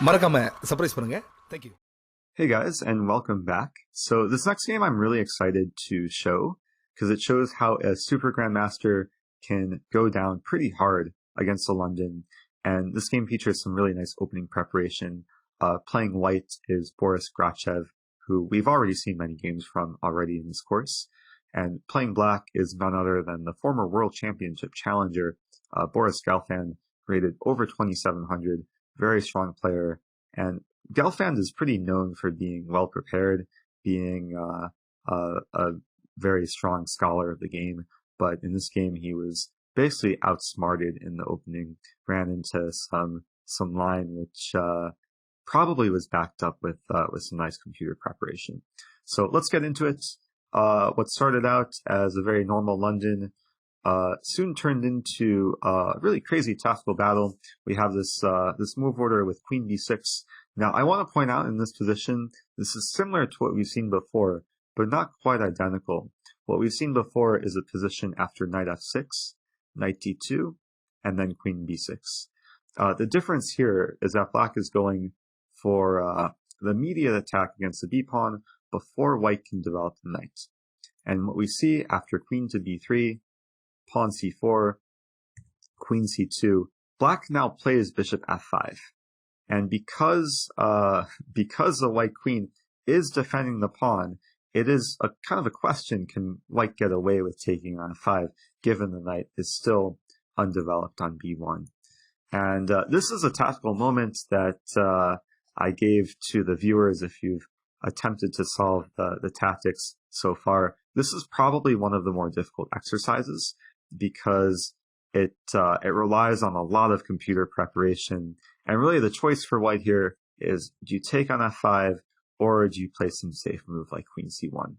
மறக்காம சர்ப்ரைஸ் பண்ணுங்க. Thank you. Hey guys, and welcome back. So this next game I'm really excited to show because it shows how a Super Grandmaster can go down pretty hard against a London. And this game features some really nice opening preparation. Playing white is Boris Grachev, who we've already seen many games from already in this course. And playing black is none other than the former World Championship challenger, Boris Gelfand, rated over 2,700, very strong player. And Gelfand is pretty known for being well prepared, being a very strong scholar of the game, but in this game he was basically outsmarted in the opening, ran into some line which probably was backed up with some nice computer preparation. So let's get into it. What started out as a very normal London soon turned into a really crazy tactical battle. We have this move order with Queen b6. Now, I want to point out in this position, this is similar to what we've seen before, but not quite identical. What we've seen before is a position after knight f6, knight d2, and then queen b6. The difference here is that black is going for the immediate attack against the b-pawn before white can develop the knight. And what we see after queen to b3, pawn c4, queen c2, black now plays bishop f5. And because the white queen is defending the pawn, it is a kind of a question, can white get away with taking on f5, given the knight is still undeveloped on b1? And this is a tactical moment that I gave to the viewers if you've attempted to solve the tactics so far. This is probably one of the more difficult exercises because it relies on a lot of computer preparation. And really the choice for white here is, do you take on f5 or do you play some safe move like queen c1?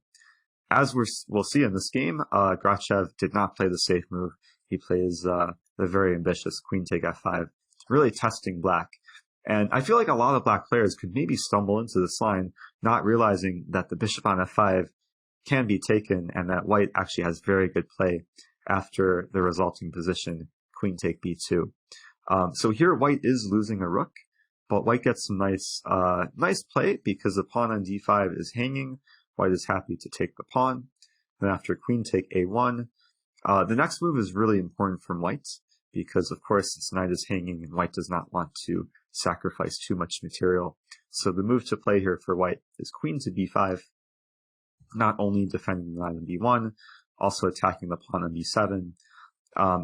As we'll see in this game, Grachev did not play the safe move. He plays the very ambitious queen take f5, really testing black. And I feel like a lot of black players could maybe stumble into this line, not realizing that the bishop on f5 can be taken and that white actually has very good play after the resulting position, queen take b2. So here white is losing a rook, but white gets some nice play because the pawn on d5 is hanging. White is happy to take the pawn. Then after queen take a1, the next move is really important from white because of course this knight is hanging and white does not want to sacrifice too much material. So the move to play here for white is queen to b5, not only defending the knight on b1, also attacking the pawn on b7,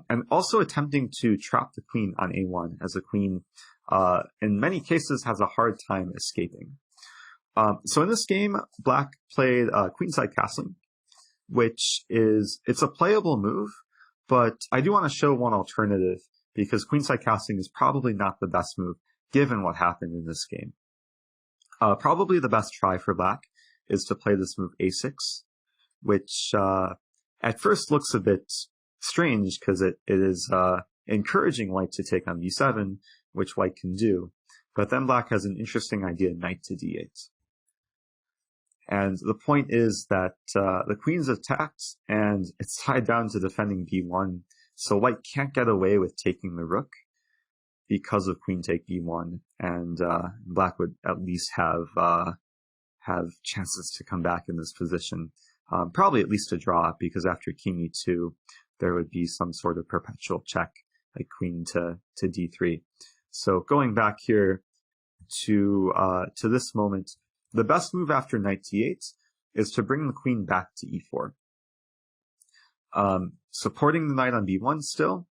and also attempting to trap the queen on a1, as the queen, in many cases, has a hard time escaping. So in this game, black played queenside castling, which it's a playable move, but I do want to show one alternative, because queenside castling is probably not the best move, given what happened in this game. Probably the best try for black is to play this move a6, which at first looks a bit strange because it is encouraging white to take on b7, which white can do. But then black has an interesting idea, knight to d8. And the point is that the queen's attacked and it's tied down to defending b1, so white can't get away with taking the rook because of queen take b1, and black would at least have chances to come back in this position. Probably at least a draw, because after king e2, there would be some sort of perpetual check, like queen to d3. So going back here to this moment, the best move after knight d8 is to bring the queen back to e4. Supporting the knight on b1 still,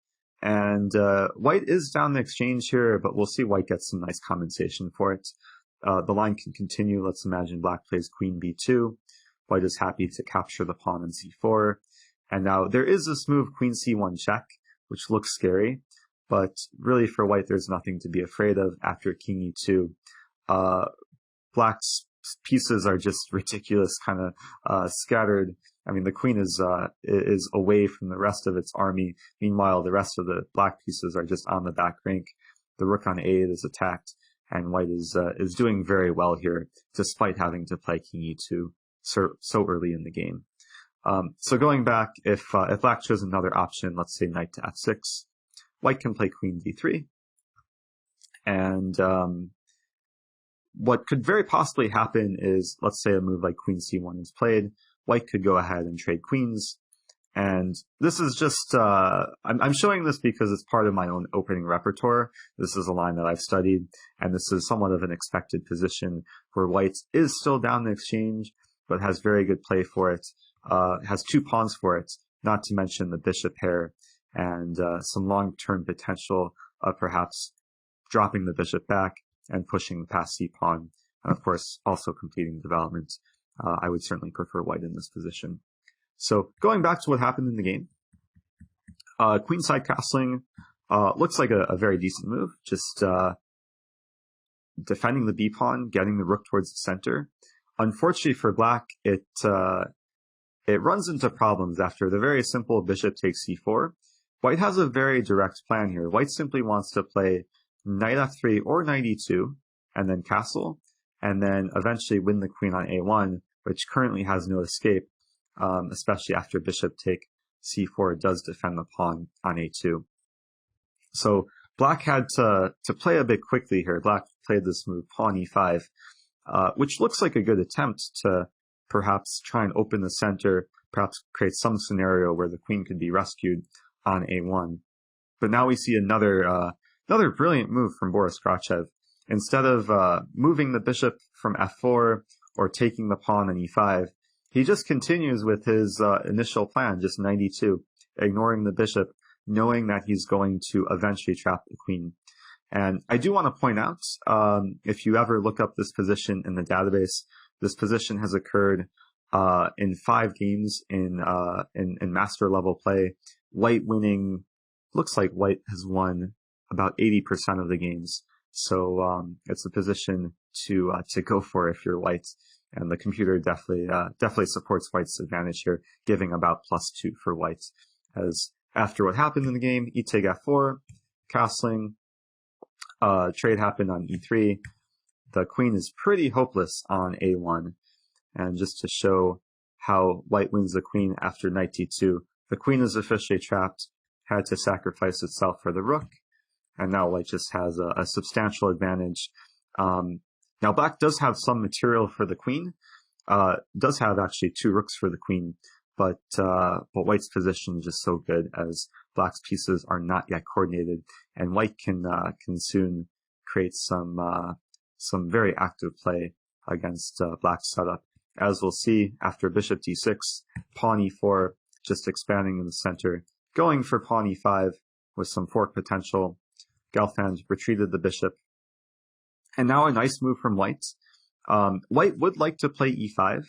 and white is down the exchange here, but we'll see white gets some nice compensation for it. The line can continue. Let's imagine black plays queen b2. White is happy to capture the pawn on c4. And now there is this move, queen c1 check, which looks scary, but really for white there's nothing to be afraid of after king e2. Black's pieces are just ridiculous, kind of scattered. I mean, the queen is away from the rest of its army. Meanwhile, the rest of the black pieces are just on the back rank. The rook on a8 is attacked, and white is doing very well here, despite having to play king e2 so early in the game. So going back, if black chose another option, let's say knight to f6, white can play queen d3, and what could very possibly happen is, let's say a move like queen c1 is played, white could go ahead and trade queens. And this is just, I'm showing this because it's part of my own opening repertoire. This is a line that I've studied, and this is somewhat of an expected position where white is still down the exchange, but has very good play for it, has 2 pawns for it, not to mention the bishop pair, and some long-term potential of perhaps dropping the bishop back and pushing past c-pawn, and of course also completing development. I would certainly prefer white in this position. So going back to what happened in the game, queenside castling looks like a very decent move, just defending the b-pawn, getting the rook towards the center. Unfortunately for black, it runs into problems after the very simple bishop takes c4. White has a very direct plan here. White simply wants to play knight f3 or knight e2, and then castle, and then eventually win the queen on a1, which currently has no escape. Especially after bishop take c4 does defend the pawn on a2. So black had to play a bit quickly here. Black played this move, pawn e5, which looks like a good attempt to perhaps try and open the center, perhaps create some scenario where the queen could be rescued on a1. But now we see another brilliant move from Boris Grachev. Instead of moving the bishop from f4 or taking the pawn on e5, he just continues with his initial plan, just knight e2, ignoring the bishop, knowing that he's going to eventually trap the queen. And I do want to point out, if you ever look up this position in the database, this position has occurred in 5 games in master level play. White winning, looks like white has won about 80% of the games. So it's a position to go for if you're white. And the computer definitely supports white's advantage here, giving about +2 for white. As after what happened in the game, e take f4, castling, trade happened on e3. The queen is pretty hopeless on a1. And just to show how white wins the queen after knight d2, the queen is officially trapped, had to sacrifice itself for the rook, and now white just has a substantial advantage. Now black does have some material for the queen, does have actually 2 rooks for the queen, but white's position is just so good as black's pieces are not yet coordinated, and white can soon create some very active play against black's setup. As we'll see, after bishop d6, pawn e4, just expanding in the center, going for pawn e5 with some fork potential. Gelfand retreated the bishop. And now a nice move from white. White would like to play e5,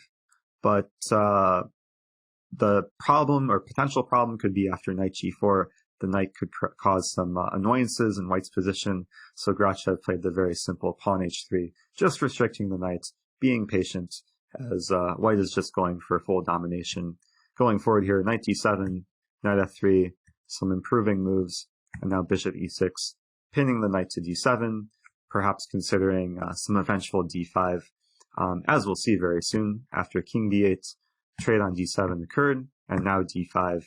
but the problem or potential problem could be after knight g4. The knight could cause some annoyances in white's position, so Grachev played the very simple pawn h3, just restricting the knight, being patient, as white is just going for full domination. Going forward here, knight d7, knight f3, some improving moves, and now bishop e6, pinning the knight to d7, perhaps considering some eventual d5, as we'll see very soon. After king d8, trade on d7 occurred, and now d5,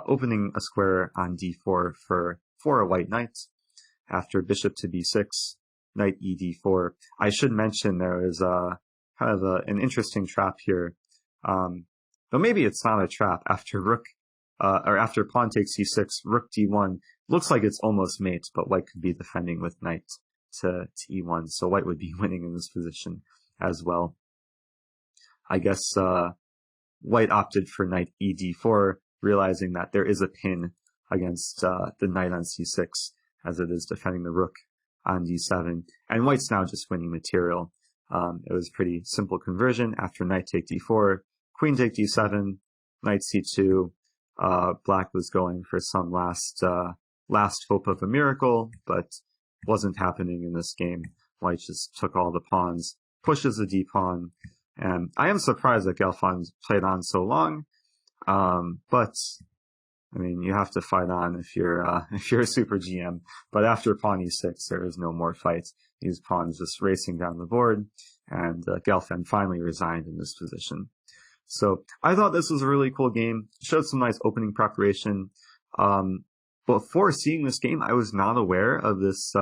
opening a square on d4 for a white knight. After bishop to b6, knight e d4. I should mention there is kind of an interesting trap here. Though maybe it's not a trap. After rook, or after pawn takes c6, rook d1, looks like it's almost mate, but white could be defending with knight to e1, so white would be winning in this position as well. I guess white opted for knight e d4, realizing that there is a pin against the knight on c6, as it is defending the rook on d7, and white's now just winning material. It was a pretty simple conversion. After knight take d4, queen take d7, knight c2. Black was going for some last hope of a miracle, but wasn't happening in this game. White just took all the pawns, pushes the d-pawn, and I am surprised that Gelfand played on so long. But I mean, you have to fight on if you're a super GM. But after pawn e6, there is no more fight. These pawns just racing down the board, and Gelfand finally resigned in this position. So I thought this was a really cool game. Showed some nice opening preparation. Before seeing this game, I was not aware of this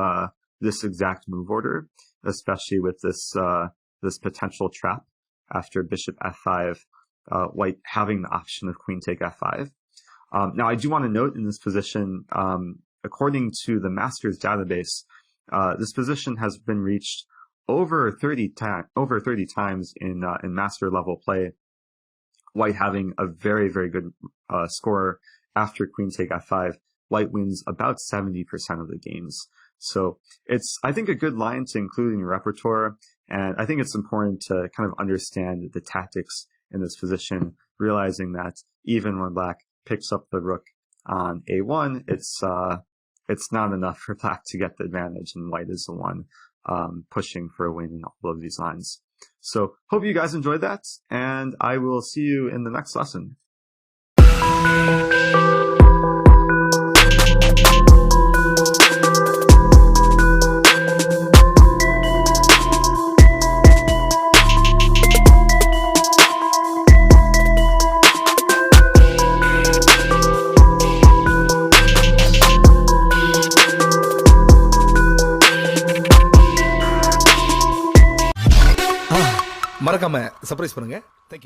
this exact move order, especially with this potential trap after bishop f5, white having the option of queen take f5. Now, I do want to note in this position, according to the Masters database, this position has been reached over 30 times in master level play. White having a very, very good score after queen take f5. White wins about 70% of the games. So it's, I think, a good line to include in your repertoire. And I think it's important to kind of understand the tactics in this position, realizing that even when black picks up the rook on a1, it's not enough for black to get the advantage, and white is the one pushing for a win in all of these lines. So hope you guys enjoyed that, and I will see you in the next lesson. மறக்காம surprise பண்ணுங்க. Thank you.